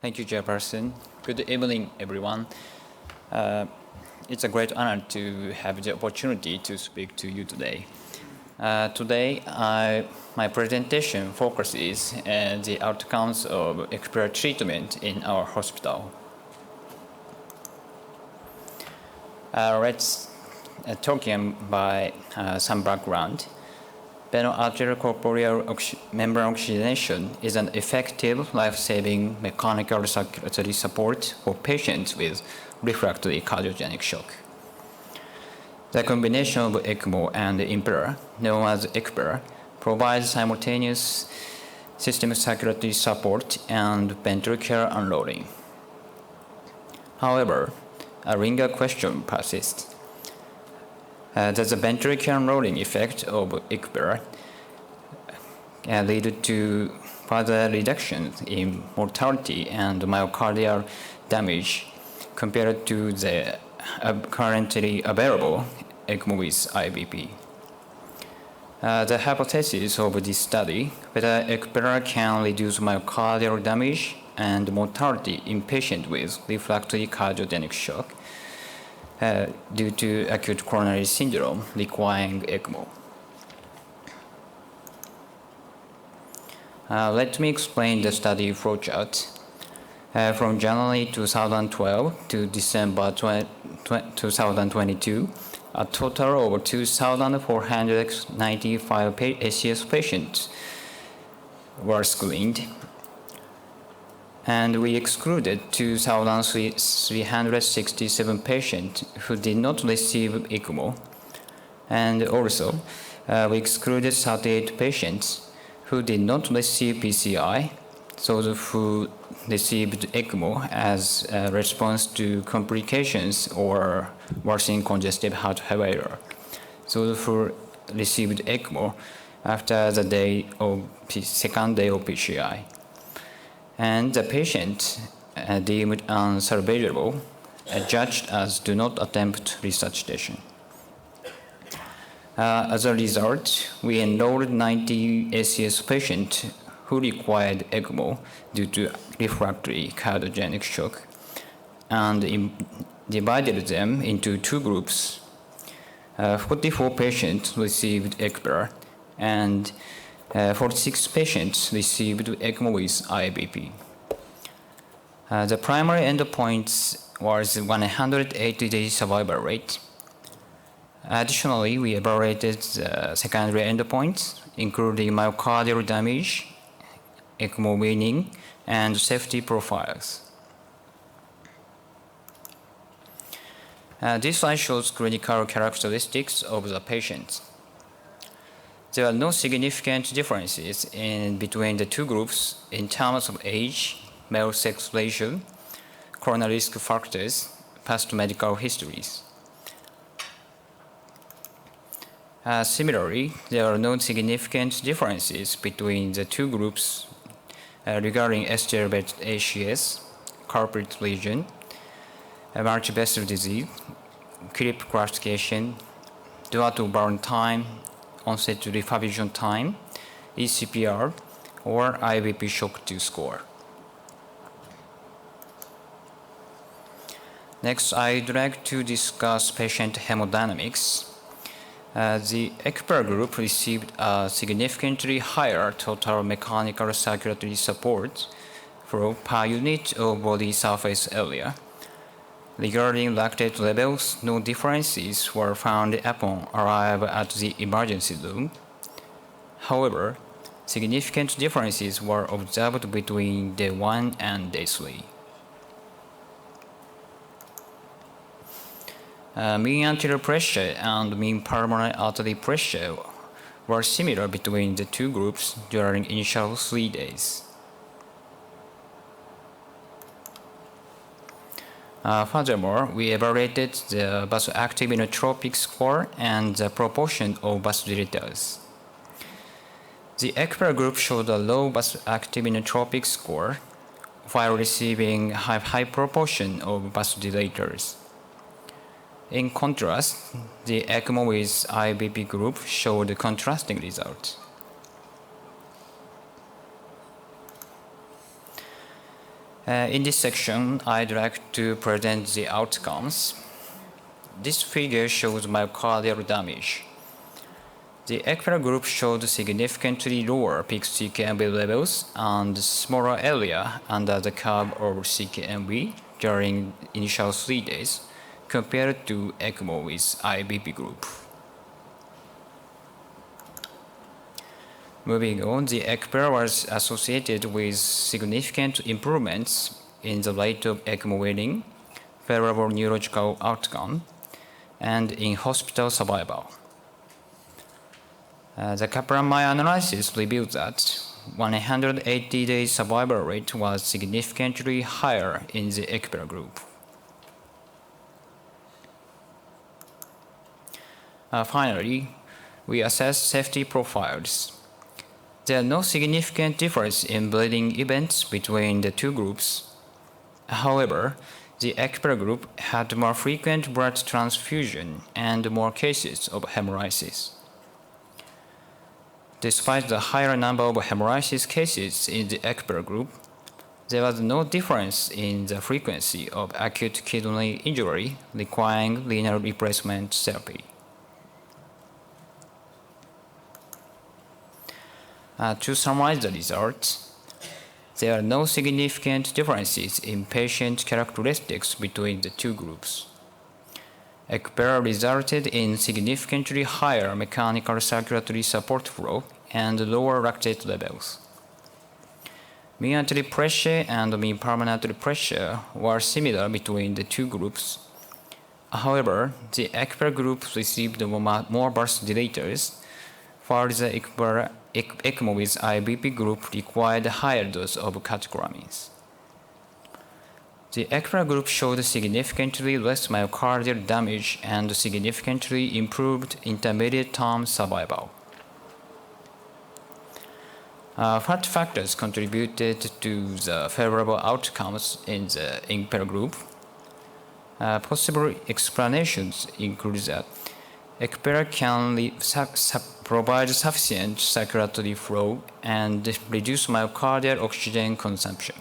Thank you, Chairperson. Good evening, everyone. It's a great honor to have the opportunity to speak to you today. Today, my presentation focuses on the outcomes of ECPELLA treatment in our hospital. Let's talk about some background. Arteriocorporeal membrane oxygenation is an effective, life-saving mechanical circulatory support for patients with refractory cardiogenic shock. The combination of ECMO and impeller, known as ECPELLA, provides simultaneous systemic circulatory support and ventricular unloading. However, a ringer question persists. Does the ventricular unloading effect of ECPELLA lead to further reductions in mortality and myocardial damage compared to the currently available ECMO with IVP? The hypothesis of this study, whether ECPELLA can reduce myocardial damage and mortality in patients with refractory cardiogenic shock, due to acute coronary syndrome requiring ECMO. Let me explain the study flowchart. From January 2012 to December 2022, a total of 2,495 ACS patients were screened, and we excluded 2,367 patients who did not receive ECMO, and also we excluded 38 patients who did not receive PCI, those who received ECMO as a response to complications or worsening congestive heart failure, those who received ECMO after the second day of PCI, and the patient deemed unsalvageable, judged as do not attempt resuscitation. As a result, we enrolled 90 ACS patients who required ECMO due to refractory cardiogenic shock, and divided them into two groups. 44 patients received ECPELLA, and 46 patients received ECMO with IVP. The primary endpoint was 180-day survival rate. Additionally, we evaluated the secondary endpoints, including myocardial damage, ECMO weaning, and safety profiles. This slide shows clinical characteristics of the patients. There are no significant differences between the two groups in terms of age, male sex ratio, coronary risk factors, past medical histories. Similarly, there are no significant differences between the two groups regarding ST-elevated ACS, culprit lesion, multivessel disease, CLIP classification, due to burn time, onset to reperfusion time, ECPR, or IVP shock 2 score. Next, I'd like to discuss patient hemodynamics. The ECPELLA group received a significantly higher total mechanical circulatory support flow per unit of body surface area. Regarding lactate levels, no differences were found upon arrival at the emergency room. However, significant differences were observed between day 1 and day 3. Mean arterial pressure and mean pulmonary artery pressure were similar between the two groups during initial 3 days. Furthermore, we evaluated the vasoactive inotropic score and the proportion of vasodilators. The ECPELLA group showed a low vasoactive inotropic score while receiving a high proportion of vasodilators. In contrast, the ECMO with IVP group showed contrasting results. In this section, I'd like to present the outcomes. This figure shows myocardial damage. The ECPELLA group showed significantly lower peak CKMV levels and smaller area under the curve of CKMV during initial 3 days compared to ECMO with IBP group. Moving on, the ECPELLA was associated with significant improvements in the rate of ECMO weaning, favorable neurological outcome, and in hospital survival. The Kaplan-Meier analysis revealed that 180-day survival rate was significantly higher in the ECPELLA group. Finally, we assess safety profiles. There are no significant difference in bleeding events between the two groups. However, the ECPELLA group had more frequent blood transfusion and more cases of hemolysis. Despite the higher number of hemolysis cases in the ECPELLA group, there was no difference in the frequency of acute kidney injury requiring renal replacement therapy. To summarize the results, there are no significant differences in patient characteristics between the two groups. ECPELLA resulted in significantly higher mechanical circulatory support flow and lower lactate levels. Mean arterial pressure and mean pulmonary pressure were similar between the two groups. However, the ECPELLA group received more vasodilators, while the ECMO with IBP group required a higher dose of catecholamines. The ECPELLA group showed significantly less myocardial damage and significantly improved intermediate-term survival. What factors contributed to the favorable outcomes in the ECPELLA group? Possible explanations include that ECPELLA can provide sufficient circulatory flow and reduce myocardial oxygen consumption.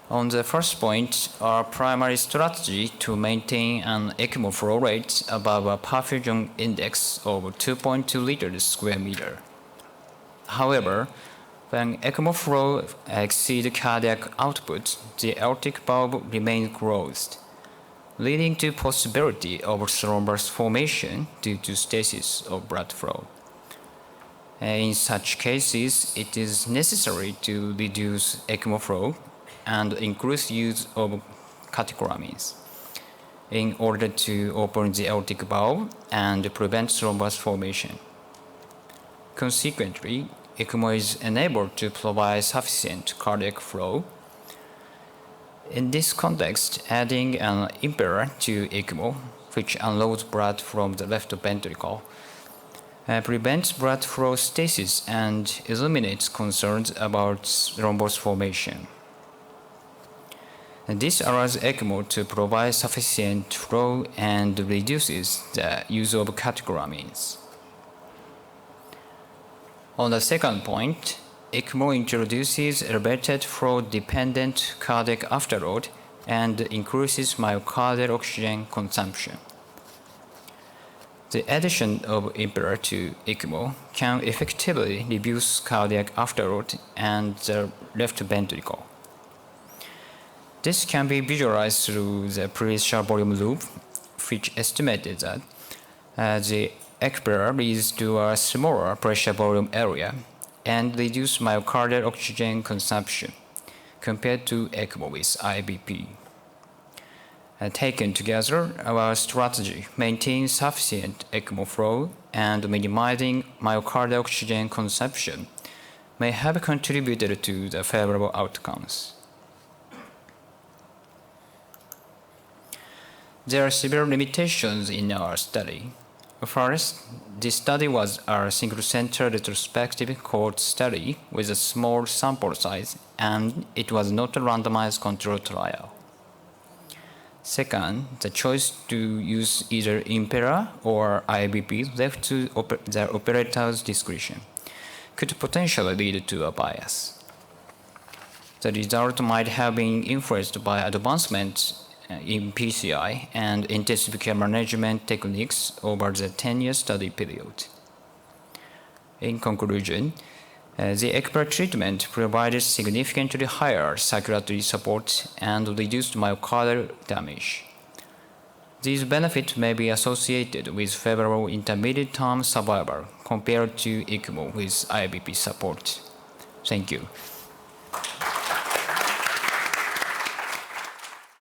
On the first point, our primary strategy to maintain an ECMO flow rate above a perfusion index of 2.2 liters square meter. However, when ECMO flow exceeds cardiac output, the aortic valve remains closed, leading to possibility of thrombus formation due to stasis of blood flow. In such cases, it is necessary to reduce ECMO flow and increase use of catecholamines in order to open the aortic valve and prevent thrombus formation. Consequently, ECMO is enabled to provide sufficient cardiac flow. In this context, adding an impeller to ECMO, which unloads blood from the left ventricle, prevents blood flow stasis and eliminates concerns about thrombus formation. This allows ECMO to provide sufficient flow and reduces the use of catecholamines. On the second point, ECMO introduces elevated flow-dependent cardiac afterload and increases myocardial oxygen consumption. The addition of impeller to ECMO can effectively reduce cardiac afterload and the left ventricle. This can be visualized through the pressure volume loop, which estimated that the ECPELLA leads to a smaller pressure volume area and reduced myocardial oxygen consumption compared to ECMO with IBP. Taken together, our strategy maintains sufficient ECMO flow and minimizing myocardial oxygen consumption may have contributed to the favorable outcomes. There are several limitations in our study. First, this study was a single-center retrospective cohort study with a small sample size, and it was not a randomized controlled trial. Second, the choice to use either impeller or IBP left to the operator's discretion. could potentially lead to a bias. The result might have been influenced by advancements in PCI and intensive care management techniques over the 10-year study period. In conclusion, the ECPELLA treatment provided significantly higher circulatory support and reduced myocardial damage. These benefits may be associated with favorable intermediate-term survival compared to ECMO with IVP support. Thank you.